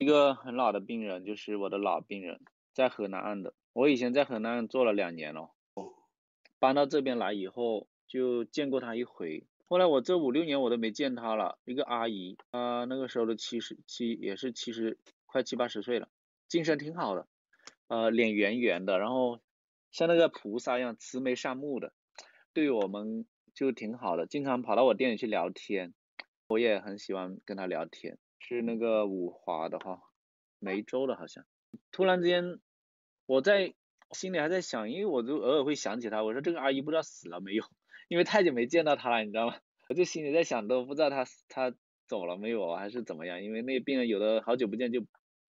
一个很老的病人，就是我的老病人，在河南岸的。我以前在河南做了2年了，搬到这边来以后就见过他一回。后来我这5、6年我都没见他了。一个阿姨，她那个时候的也是70，快70、80岁了，精神挺好的，脸圆圆的，然后像那个菩萨一样慈眉善目的，对我们就挺好的，经常跑到我店里去聊天，我也很喜欢跟他聊天。是那个五华的哈，梅州的好像。突然之间，我心里还在想，因为我就偶尔会想起他，我说这个阿姨不知道死了没有，因为太久没见到她了，你知道吗？我就心里在想，都不知道她走了没有，还是怎么样，因为那个病人有的好久不见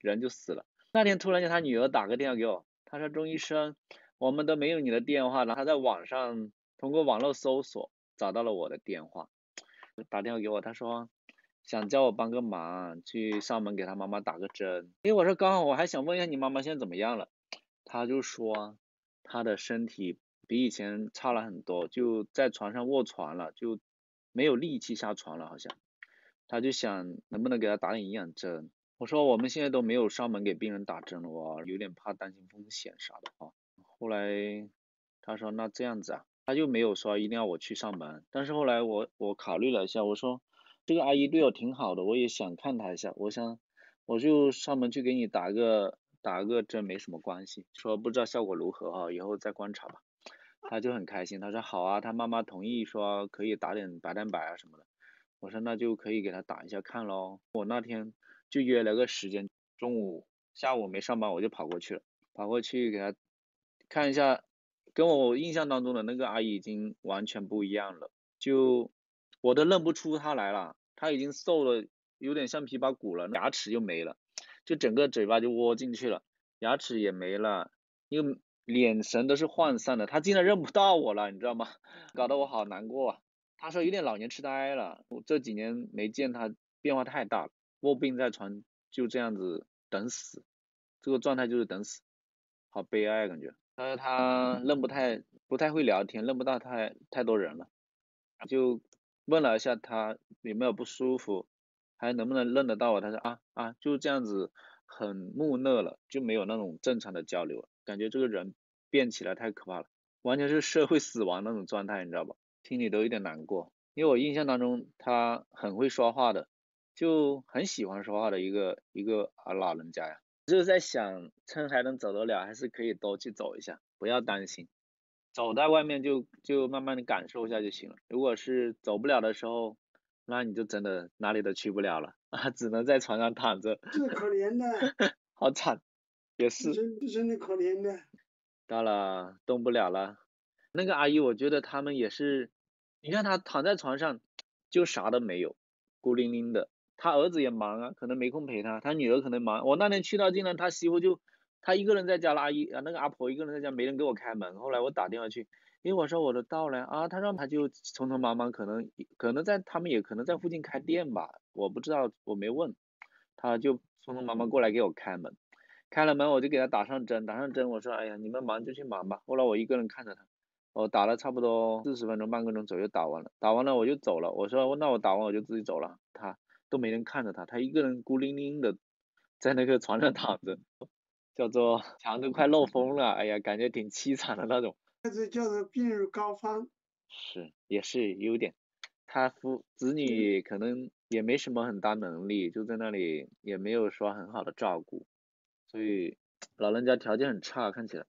人就死了。那天突然间他女儿打个电话给我，他说钟医生，我们都没有你的电话，然后他在网上通过网络搜索找到了我的电话，打电话给我，他说想叫我帮个忙，去上门给他妈妈打个针。因为我说刚好我还想问一下你妈妈现在怎么样了，他就说他的身体比以前差了很多，就在床上卧床了，就没有力气下床了好像。他就想能不能给他打点营养针。我说我们现在都没有上门给病人打针了，我有点怕担心风险啥的啊。后来他说那这样子啊，他就没有说一定要我去上门。但是后来我考虑了一下，我说这个阿姨对我挺好的，我也想看她一下，我就上门去给你打个针没什么关系，说不知道效果如何啊，以后再观察吧。他就很开心，他说好啊，他妈妈同意说可以打点白蛋白啊什么的。我说那就可以给他打一下看咯。我那天就约了个时间，下午没上班我就跑过去了，跑过去给他看一下，跟我印象当中的那个阿姨已经完全不一样了，就我都认不出她来了，她已经瘦了，有点像皮包骨了，牙齿就没了，就整个嘴巴就窝进去了，牙齿也没了，又眼神都是涣散的，她竟然认不到我了，你知道吗？搞得我好难过啊。他说有点老年痴呆了，我这几年没见他变化太大了，卧病在床就这样子等死，这个状态就是等死，好悲哀感觉。他不太会聊天，认不到太多人了，就问了一下他有没有不舒服，还能不能认得到我，他说就这样子很木讷了，就没有那种正常的交流了，感觉这个人变起来太可怕了，完全是社会死亡那种状态，你知道吧？心里都有点难过，因为我印象当中他很会说话的，就很喜欢说话的一个老人家呀。就是在想，趁还能走得了，还是可以多去走一下，不要担心。走在外面就慢慢的感受一下就行了。如果是走不了的时候，那你就真的哪里都去不了了啊，只能在床上躺着，是可怜的，好惨，也是。真的可怜的。到了动不了了。那个阿姨，我觉得他们也是，你看她躺在床上，就啥都没有，孤零零的。他儿子也忙啊，可能没空陪他，他女儿可能忙。我那天去到，竟然他媳妇他一个人在家了，那个阿婆一个人在家，没人给我开门。后来我打电话去，因为我说我都到了啊，他让他就匆匆忙忙，可能他们也可能在附近开店吧，我不知道，我没问。他就匆匆忙忙过来给我开门。开了门我就给他打上针，打上针我说哎呀你们忙就去忙吧。后来我一个人看着他，我打了差不多40分钟半个钟左右打完了，打完了我就走了。我说那我打完我就自己走了，他都没人看着他，他一个人孤零零的在那个床上躺着，叫做墙都快漏风了，哎呀感觉挺凄惨的那种。这叫做病入膏肓。是也是有点，他子女可能也没什么很大能力，就在那里也没有说很好的照顾，所以老人家条件很差，看起来。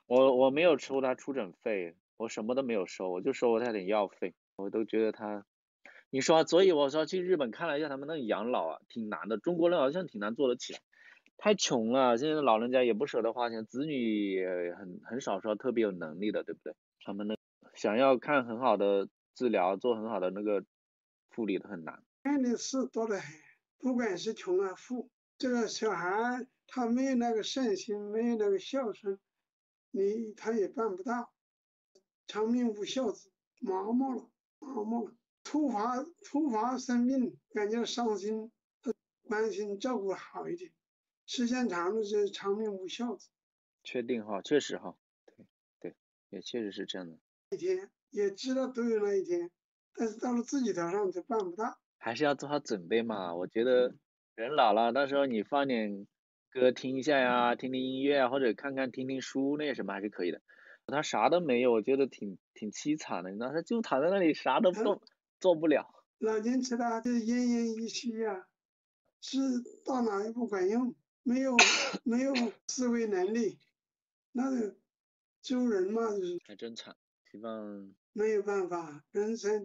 我没有收他出诊费，我什么都没有收，我就收了他点药费。我都觉得你说，所以我说去日本看了一下他们那个养老啊，挺难的，中国人好像挺难做得起来，太穷了，现在老人家也不舍得花钱，子女也很少说特别有能力的，对不对？他们想要看很好的治疗，做很好的那个护理的很难。干的事多得很，不管是穷啊富，这个小孩他没有那个善心，没有那个孝顺，他也办不到。长命无孝子，麻木了，麻木了。突发生病，感觉伤心，关心照顾好一点。时间长了就是长命无孝子。确定哈，确实哈，对对，也确实是这样的。也知道都有那一天，但是到了自己头上就办不到。还是要做好准备嘛。我觉得人老了，到时候你放点歌听一下呀，听听音乐啊，或者听听书，那些什么还是可以的。他啥都没有，我觉得挺凄惨的，那他就躺在那里啥都他做不了。老年痴呆是奄奄一息呀、是大脑也不管用，没有思维能力，那就救人嘛，就是还真惨。希望没有办法，人生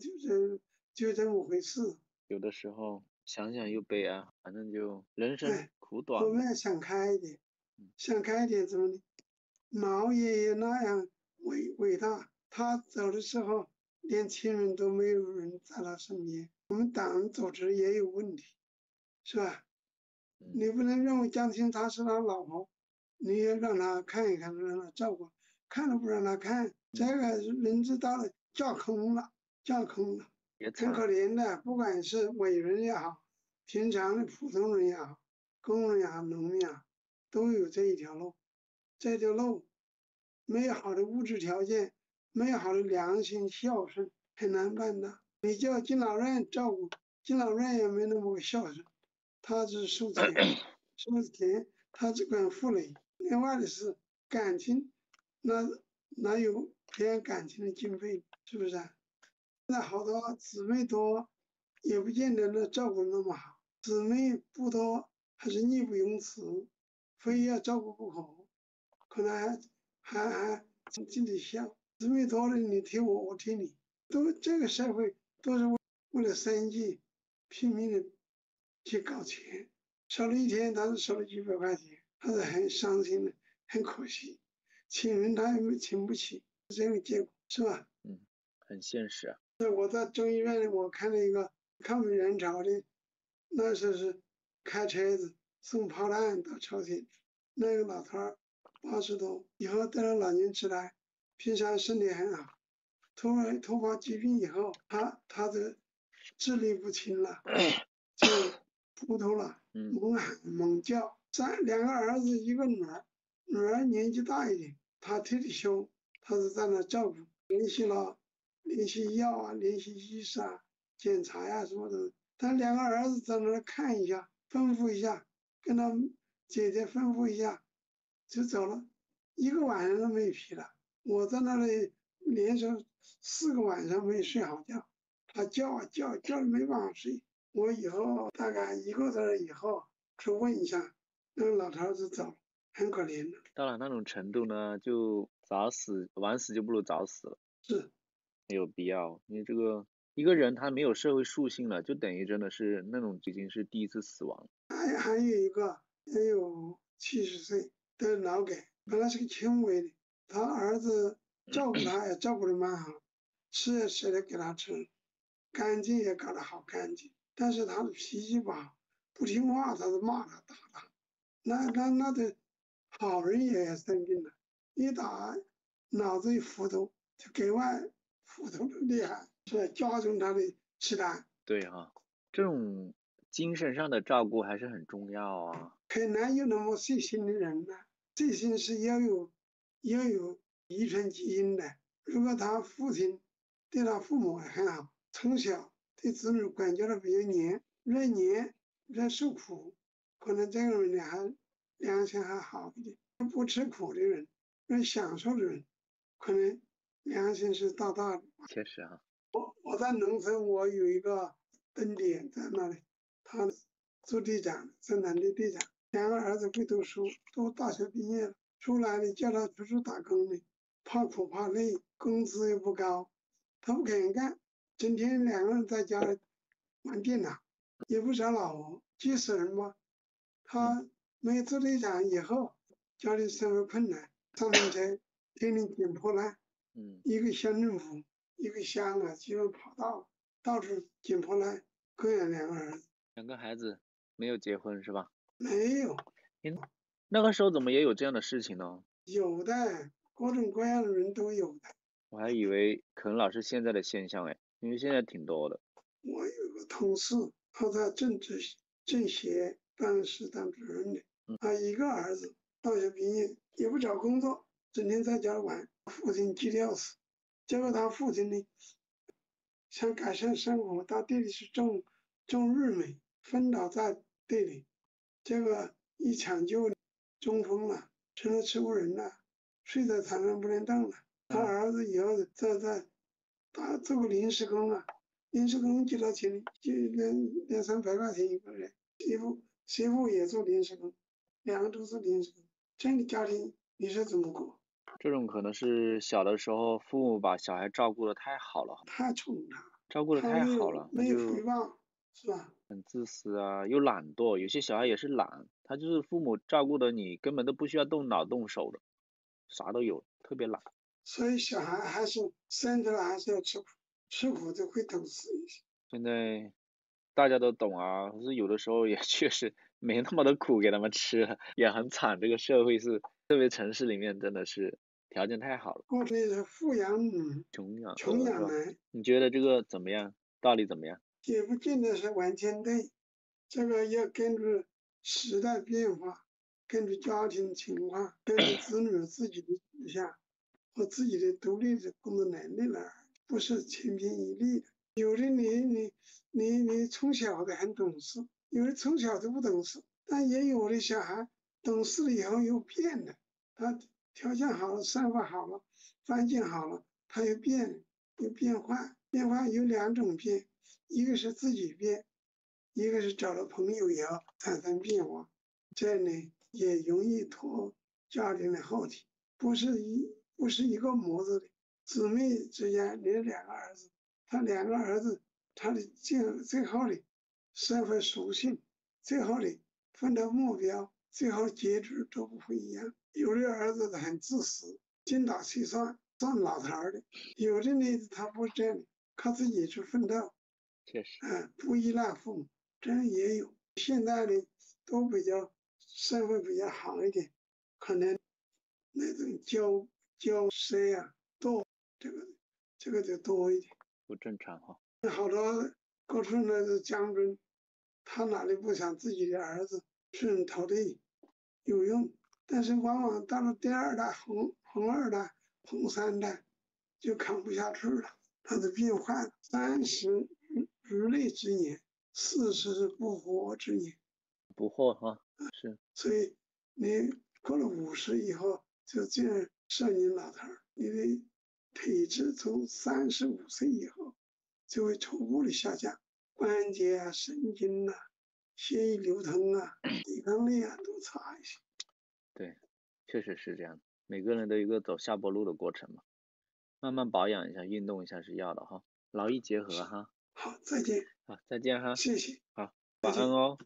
就这么回事。有的时候想想又悲哀，反正就人生哎，苦短嘛。我们要想开一点，嗯想开一点怎么呢？毛爷爷那样伟大，他走的时候连亲人都没有人在他身边。我们党组织也有问题，是吧？嗯你不能认为江青他是他老婆，你也让他看一看，让他照顾，看都不让他看，这嗯，个人知道了，架空了，架空了，很也惨。可怜的。不管是伟人也好，平常的普通人也好，工人也好，农民也好，都有这一条路。这条路没有好的物质条件，没有好的良心孝顺，很难办到。你叫敬老院照顾，敬老院也没那么孝顺，他只收钱，收钱他只管护理。另外的是感情，那哪有培养感情的经费？是不是啊？那好多姊妹多，也不见得那照顾那么好；姊妹不多，还是义不容辞，非要照顾不可。可能还尽尽孝。姊妹多了，你听我，我听你，都这个社会都是为了生计拼命的去搞钱，少了一天他是少了几百块钱，他是很伤心的，很可惜。请人他也请不起，这个结果是吧？嗯，很现实啊。我在中医院里，我看了一个抗美援朝的，那时候是开车子送炮弹到朝鲜，那个老头儿80多，以后得了老年痴呆，平常身体很好，突然突发疾病以后，他的智力不清了，就糊涂了，嗯猛喊猛叫，两个儿子一个女儿，女儿年纪大一点，他退休，他是在那照顾，联系药啊，联系医生啊，检查呀、什么的。他两个儿子在那儿看一下，吩咐一下，跟他姐姐吩咐一下，就走了，一个晚上都没皮了。我在那里连续4个晚上没睡好觉，他叫啊叫，叫的没办法睡。我以后大概1个多月以后去问一下，那个老头子走了，很可怜的。到了那种程度呢，就早死，晚死就不如早死了，是，没有必要。因为这个一个人他没有社会属性了，就等于真的是那种已经是第一次死亡。还有一个也有70岁得脑梗，本来是个轻微的，他儿子照顾他也照顾的蛮好，吃也舍得给他吃，干净也搞得好干净，但是他的脾气不好，不听话他就骂他打他，那的好人也生病了，一打脑子一糊涂，就格外糊涂的厉害，是加重他的痴呆。对哈，这种精神上的照顾还是很重要啊。很难有那么细心的人呢。细心是要有遗传基因的。如果他父亲对他父母很好，从小对子女管教的比较严，越受苦，可能这个人呢良心还好一点。不吃苦的人，越享受的人，可能良心是大大的。确实哈。我在农村，我有一个灯点在那里，他做队长，生产队队长，两个儿子会读书，都大学毕业了，出来了叫他出去打工的，怕苦怕累，工资又不高，他不肯干，整天两个人在家里玩电脑，也不找老婆，急死人嘛。嗯他没做队长以后，家里生活困难，三轮车天天捡破烂，嗯，一个乡政府，一个乡啊，基本跑道，到处捡破烂，供养两个儿子。两个孩子没有结婚是吧？没有，诶，那个时候怎么也有这样的事情呢？有的，各种各样的人都有的。我还以为可能老是现在的现象哎，因为现在挺多的。我有个同事，他在政协办公室当主任的，嗯他一个儿子大学毕业，也不找工作，整天在家玩，父亲急得要死。结果他父亲呢，想改善生活，到地里去种玉米，分到在队里，这个一抢救中风了，成了植物人了，睡在床上不能动了。他儿子以后在打做个临时工啊，临时工几多钱？就两三百块钱一个月。媳妇也做临时工，两个都是临时工。这样的家庭你说怎么过？这种可能是小的时候父母把小孩照顾的太好了，太宠他，照顾的他太好了，那没有回就报，是吧？很自私啊，又懒惰。有些小孩也是懒，他就是父母照顾的你根本都不需要动脑动手的，啥都有，特别懒。所以小孩还是生出来还是要吃苦，吃苦就会懂事一些。现在大家都懂啊，可是有的时候也确实没那么多苦给他们吃了，也很惨。这个社会是，特别城市里面真的是条件太好了，过去是富养女，穷养穷儿是吧？养男，你觉得这个怎么样？道理怎么样？也不见得是完全对。这个要根据时代变化，根据家庭情况，根据子女自己的志向和自己的独立的工作能力来，不是千篇一律的。有的你从小的很懂事，有的从小都不懂事，但也有的小孩懂事了以后又变了，他条件好了，生活好了，环境好了，他又变了，又变化。变化有两种变，一个是自己变，一个是找了朋友以后产生变化，这样呢也容易拖家庭的后腿。不是一个模子的，姊妹之间你两个儿子，他两个儿子他的最后的社会属性，最后的奋斗目标，最后结局都不会一样。有的儿子很自私，精打细算，算老头儿的；有的呢他不是这样的，靠自己去奋斗。确实，不依赖父母，这样也有。现在的都比较社会比较好一点，可能那种交涉啊多，这个这个就多一点。不正常哈。好多过去那个将军，他哪里不想自己的儿子顺头地有用？但是往往到了第二代、红二代、红三代，就扛不下去了，他就变坏了。30如泪之年，40不惑之年。不惑哈，是所以你过了50以后，就这样算你老头儿，你的体质从35岁以后就会初步的下降，关节啊、神经啊、血液流通啊、抵抗力啊都差一些。对，确实是这样的。每个人都有一个走下坡路的过程嘛，慢慢保养一下，运动一下是要的哈，劳逸结合哈。好，再见，好，再见哈。谢谢，好，再见。晚安哦。